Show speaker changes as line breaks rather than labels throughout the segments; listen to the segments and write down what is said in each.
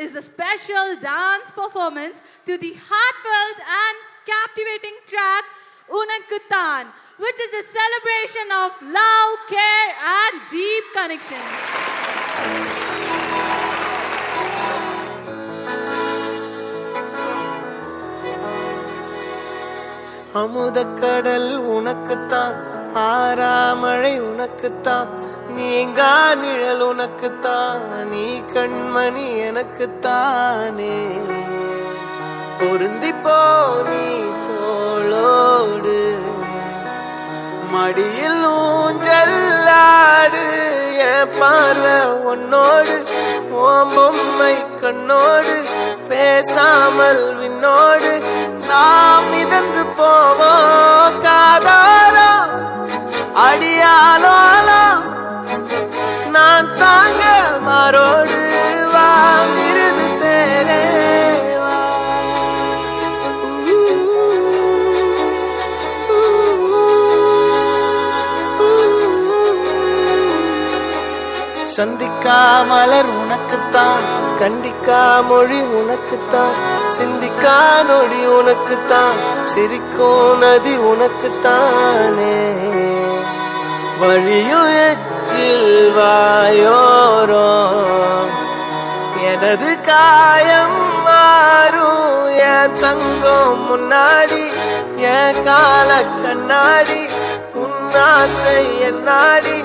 is a special dance performance to the heartfelt and captivating track Unakuthan, which is a celebration of love, care and deep connections.
அமுதக்கடல் உனக்குத்தான், ஆறாமழை உனக்குத்தான், நீங்கா நிழல் உனக்குத்தான், நீ கண்மணி எனக்குத்தானே. பொருந்திப்போ நீ தோளோடு, மடியில் ஊஞ்சல்லாடு, என் பார்வை உன்னோடு, ஓம் பொம்மை கண்ணோடு, பேசாமல் விண்ணோடு நாம் மிதந்து போவோம் காதாரோ அடியாலோலோ, நான் தாங்க மாறோடு வா மிருது தேரே வா. சந்திக்கா மலர் உனக்குத்தான், கண்டிக்கா மொழி உனக்குத்தான், சிந்திக்கா நொடி உனக்குத்தான், சிரிக்கும் நதி உனக்குத்தானே. வழியும் எச்சில் வாயோரோ எனது காயம் மாறும், என் தங்கம் முன்னாடி என் கால கண்ணாடி, உன்னாசை என்னாடி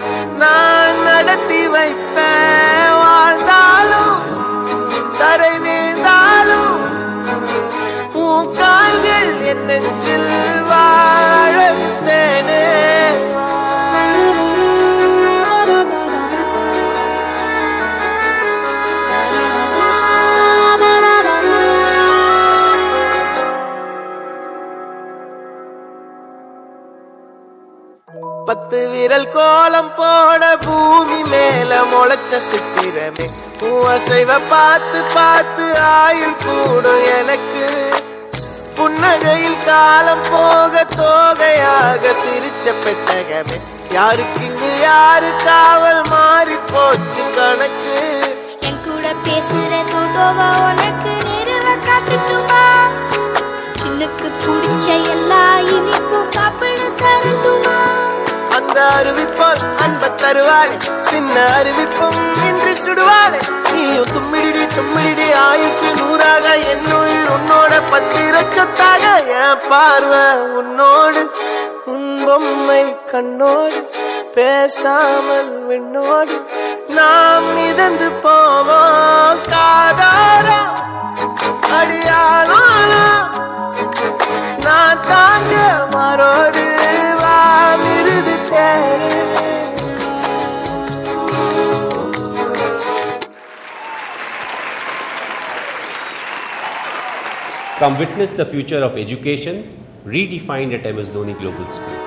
நான் நடத்தி வைப்பேன். வாழ்ந்தாலும் தரை வீழ்ந்தாலும் உன் கால்கள் என் நெஞ்சில் வாழ விட்டேனே. பத்து விரல் கோலம் போட பூமி மேல முளைச்ச சித்திரமே, அசைவ பார்த்து பார்த்து ஆயுள் கூடும் எனக்கு. புன்னகையில் காலம் போக தோகையாக சிரிச்ச பெட்டகமே, யாருக்கு இங்கு யாரு காவல் மாறி போச்சு கணக்கு.
என் கூட பேசுற தோதோவா உனக்கு நேரில் காட்டுட்டுமா, சின்னுக்கு பிடிச்ச எல்லா இனிப்பும் சாப்பிட தரட்டுமா.
அந்த அறிவிப்பால் அன்ப தருவாளே, சின்ன அறிவிப்பும் இன்று சுடுவாளே. நீயும் தும்மிடி தும்மிடி ஆயுசு நூறாக, என் உயிர் உன்னோட பத்திர சொத்தாக. என் பார்வை உன்னோடு, உன் பொம்மை கண்ணோடு, பேசாமல் விண்ணோடு நாம் மிதந்து போவோம் காதாரோ அடியாலோ, நான் தாங்க மாறோடு வா மிருது தேரே.
Come witness the future of education redefined at MS Dhoni Global School.